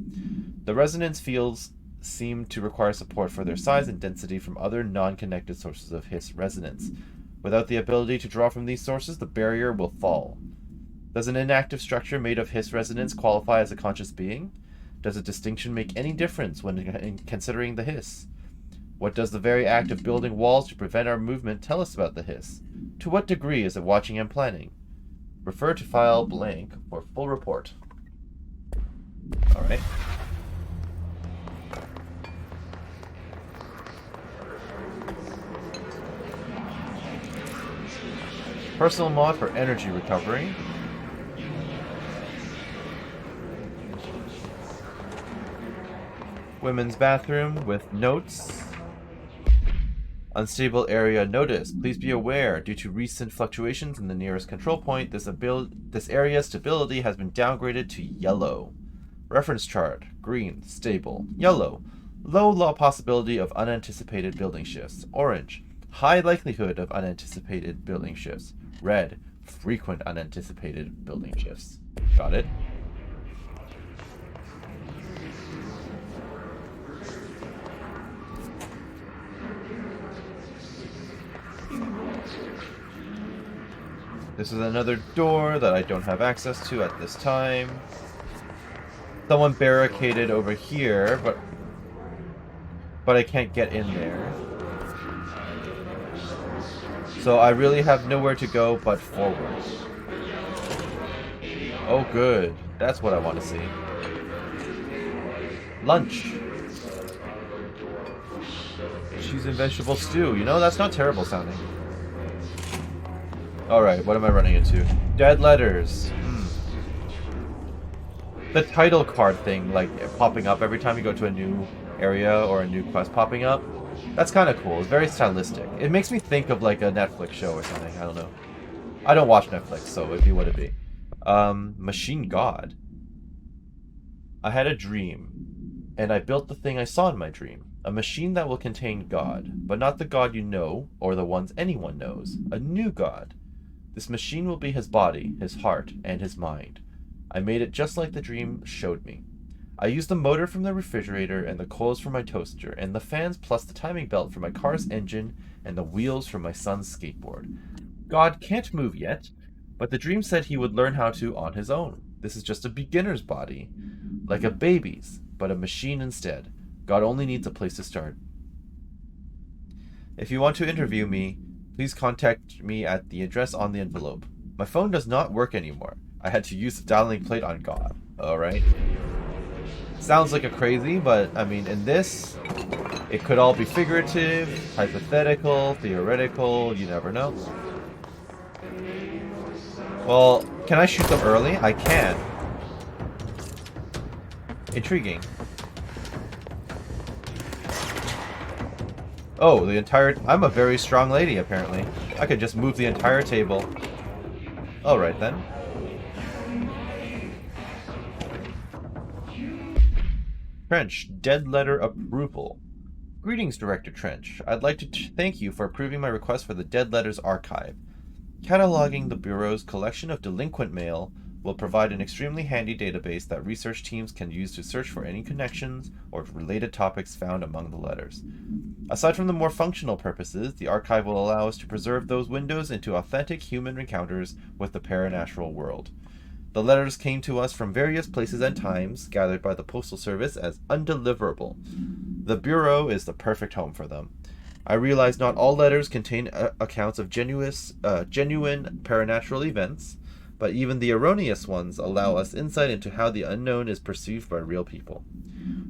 The resonance fields seem to require support for their size and density from other non-connected sources of Hiss resonance. Without the ability to draw from these sources, the barrier will fall. Does an inactive structure made of Hiss resonance qualify as a conscious being? Does a distinction make any difference when considering the Hiss? What does the very act of building walls to prevent our movement tell us about the Hiss? To what degree is it watching and planning? Refer to file blank for full report. Alright. Personal mod for energy recovery. Women's bathroom with notes. Unstable area notice. Please be aware, due to recent fluctuations in the nearest control point, this area's stability has been downgraded to yellow. Reference chart. Green, stable. Yellow, low possibility of unanticipated building shifts. Orange, high likelihood of unanticipated building shifts. Red, frequent unanticipated building shifts. Got it. This is another door that I don't have access to at this time. Someone barricaded over here, but I can't get in there. So I really have nowhere to go but forward. Oh good, that's what I want to see. Lunch. Cheese and vegetable stew. You know, that's not terrible sounding. Alright, what am I running into? Dead letters. The title card thing, like popping up every time you go to a new area or a new quest popping up. That's kind of cool. It's very stylistic. It makes me think of like a Netflix show or something. I don't know. I don't watch Netflix, so it'd be what it'd be. Machine God. I had a dream, and I built the thing I saw in my dream. A machine that will contain God, but not the God you know or the ones anyone knows. A new God. This machine will be his body, his heart, and his mind. I made it just like the dream showed me. I used the motor from the refrigerator and the coils from my toaster and the fans plus the timing belt for my car's engine and the wheels from my son's skateboard. God can't move yet, but the dream said he would learn how to on his own. This is just a beginner's body, like a baby's, but a machine instead. God only needs a place to start. If you want to interview me, please contact me at the address on the envelope. My phone does not work anymore. I had to use the dialing plate on God. Alright. Sounds like a crazy, but I mean, in this, it could all be figurative, hypothetical, theoretical, you never know. Well, can I shoot them early? I can. Intriguing. Oh, the entire... I'm a very strong lady, apparently. I could just move the entire table. Alright, then. Trench, dead letter approval. Greetings, Director Trench. I'd like to thank you for approving my request for the Dead Letters Archive. Cataloging the Bureau's collection of delinquent mail will provide an extremely handy database that research teams can use to search for any connections or related topics found among the letters. Aside from the more functional purposes, the archive will allow us to preserve those windows into authentic human encounters with the paranatural world. The letters came to us from various places and times, gathered by the Postal Service as undeliverable. The Bureau is the perfect home for them. I realize not all letters contain accounts of genuine paranatural events, but even the erroneous ones allow us insight into how the unknown is perceived by real people.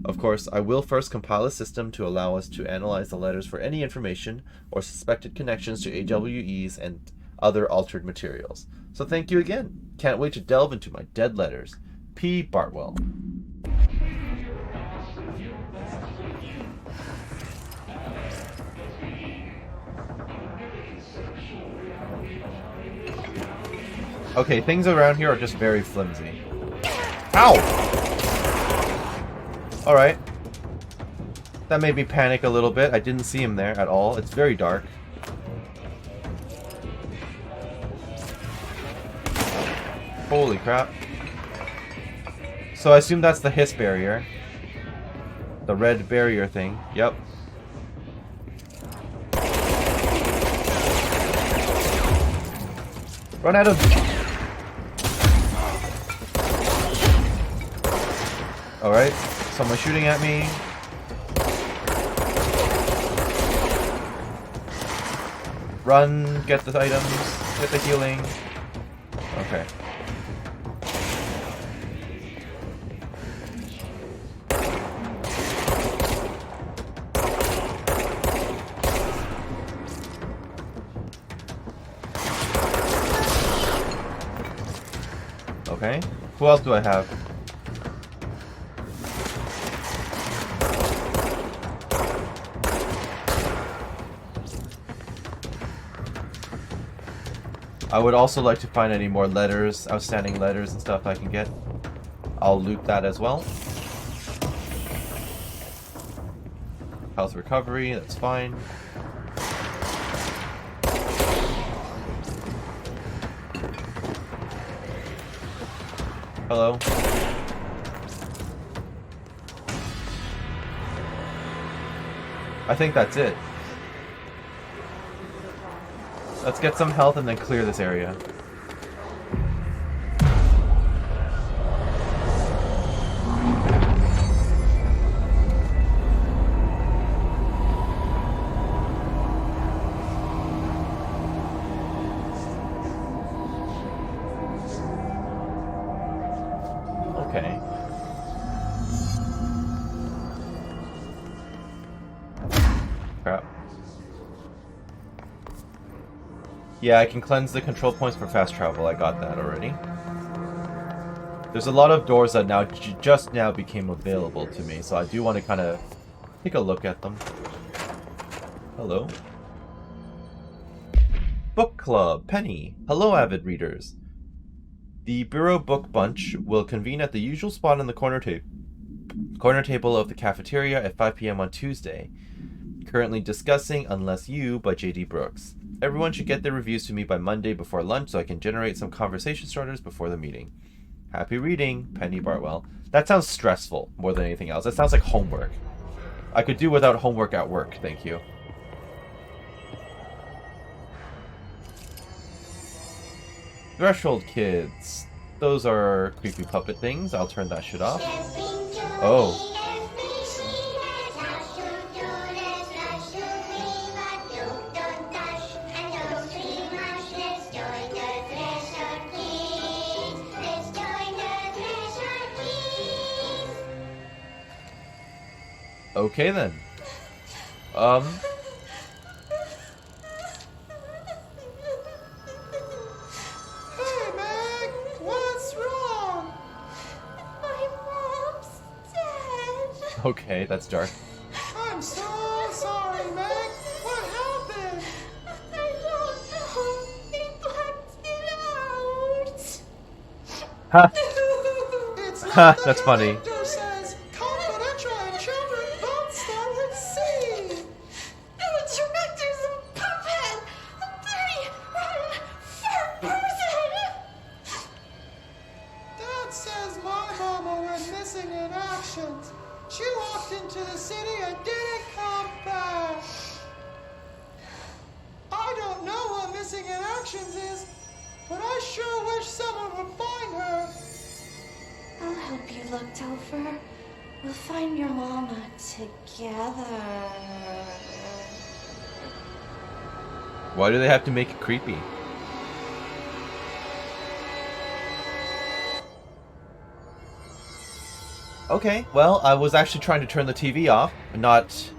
Of course, I will first compile a system to allow us to analyze the letters for any information or suspected connections to AWEs and other altered materials. So thank you again. Can't wait to delve into my dead letters. P. Bartwell. Okay, things around here are just very flimsy. Ow! Alright. That made me panic a little bit. I didn't see him there at all. It's very dark. Holy crap. So I assume that's the hiss barrier. The red barrier thing. Yep. Run at him! Alright, someone shooting at me. Run, get the items, get the healing. Okay. Okay, who else do I have? I would also like to find any more letters, outstanding letters and stuff I can get. I'll loot that as well. Health recovery, that's fine. Hello. I think that's it. Let's get some health and then clear this area. Okay. Crap. Yeah, I can cleanse the control points for fast travel. I got that already. There's a lot of doors that now just now became available to me, so I do want to kind of take a look at them. Hello. Book Club, Penny. Hello, avid readers. The Bureau Book Bunch will convene at the usual spot on the corner table of the cafeteria at 5 p.m. on Tuesday. Currently discussing Unless You by J.D. Brooks. Everyone should get their reviews to me by Monday before lunch so I can generate some conversation starters before the meeting. Happy reading, Penny Bartwell. That sounds stressful more than anything else. That sounds like homework. I could do without homework at work, thank you. Threshold Kids. Those are creepy puppet things. I'll turn that shit off. Oh. Okay then. Um. Hey, Meg! What's wrong? My mom's dead. Okay, that's dark. I'm so sorry, Meg! What happened? I don't know. They blacked it out. Ha! It's Ha! like the That's funny. director says, confidential and children both start with C. The director's a puppet. A dirty, rotten, fat person. Dad says my mama went missing in action. She walked into the city and didn't come back. I don't know what missing in actions is, but I sure wish someone would find her. I'll help you look, Topher. We'll find your mama together. Why do they have to make it creepy? Okay, well, I was actually trying to turn the TV off, not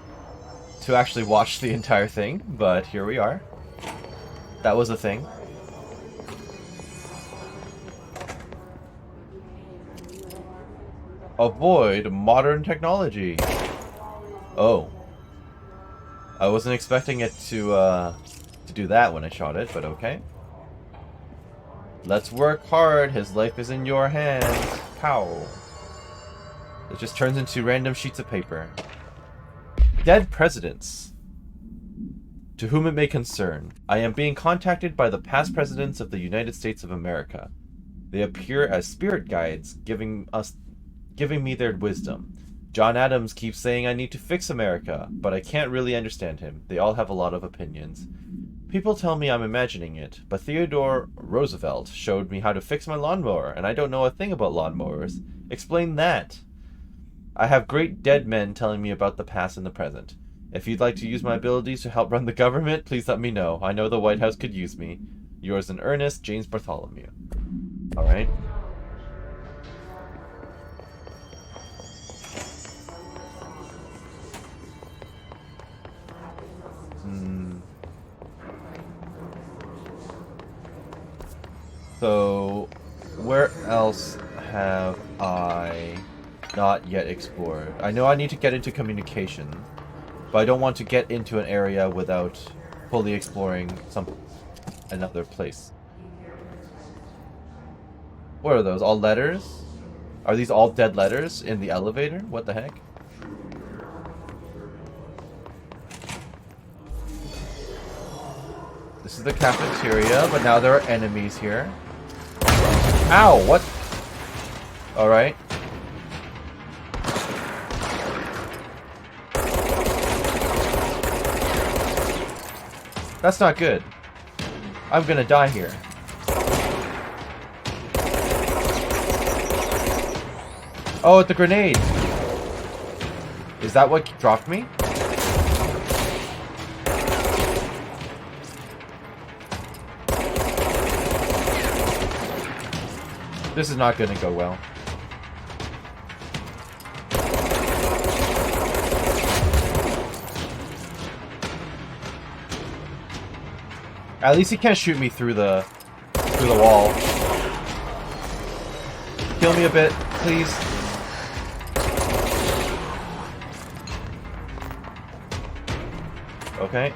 to actually watch the entire thing, but here we are. That was a thing. Avoid modern technology. Oh. I wasn't expecting it to do that when I shot it, but okay. Let's work hard. His life is in your hands. Pow. It just turns into random sheets of paper. Dead presidents. To whom it may concern, I am being contacted by the past presidents of the United States of America. They appear as spirit guides, giving me their wisdom. John Adams keeps saying I need to fix America, but I can't really understand him. They all have a lot of opinions. People tell me I'm imagining it, but Theodore Roosevelt showed me how to fix my lawnmower, and I don't know a thing about lawnmowers. Explain that. I have great dead men telling me about the past and the present. If you'd like to use my abilities to help run the government, please let me know. I know the White House could use me. Yours in earnest, James Bartholomew. Alright. So, where else have I not yet explored? I know I need to get into communication, but I don't want to get into an area without fully exploring another place. What are those? All letters? Are these all dead letters in the elevator? What the heck? This is the cafeteria, but now there are enemies here. Ow, what? Alright. That's not good. I'm gonna die here. Oh, the grenade! Is that what dropped me? This is not gonna go well. At least he can't shoot me through the wall. Kill me a bit, please. Okay.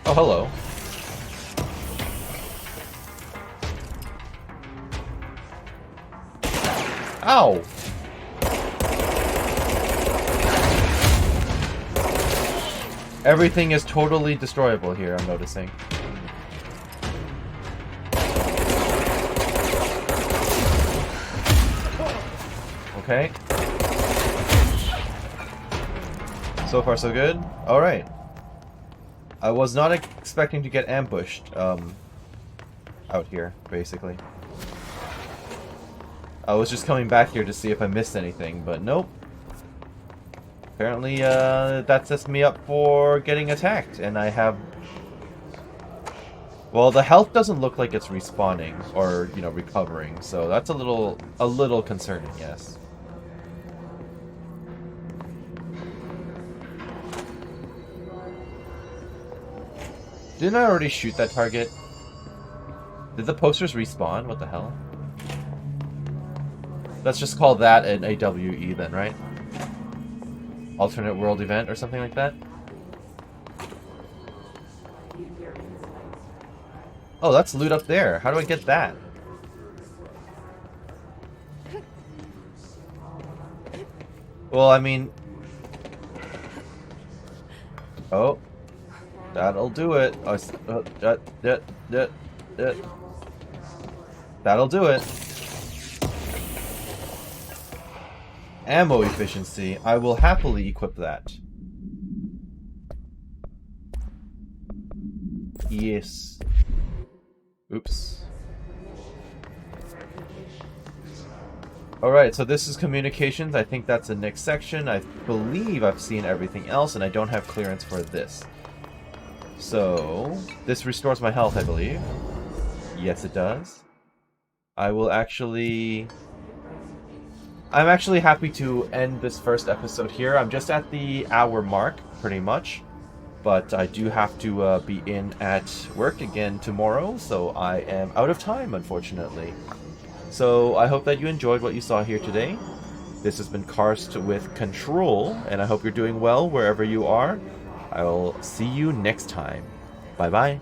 Oh, hello. Ow! Everything is totally destroyable here, I'm noticing. Okay. So far so good. Alright. I was not expecting to get ambushed, out here, basically. I was just coming back here to see if I missed anything, but nope. Apparently, that sets me up for getting attacked, and I have Well, the health doesn't look like it's respawning or, you know, recovering, so that's a little concerning, yes. Didn't I already shoot that target? Did the posters respawn? What the hell? Let's just call that an AWE then, right? Alternate world event or something like that? Oh, that's loot up there. How do I get that? Well, I mean... Oh. That'll do it. That'll do it. Ammo efficiency. I will happily equip that. Yes. Oops. Alright, so this is communications. I think that's the next section. I believe I've seen everything else, and I don't have clearance for this. So, this restores my health, I believe. Yes, it does. I'm actually happy to end this first episode here. I'm just at the hour mark, pretty much. But I do have to be in at work again tomorrow, so I am out of time, unfortunately. So I hope that you enjoyed what you saw here today. This has been Karst with Control, and I hope you're doing well wherever you are. I will see you next time. Bye-bye.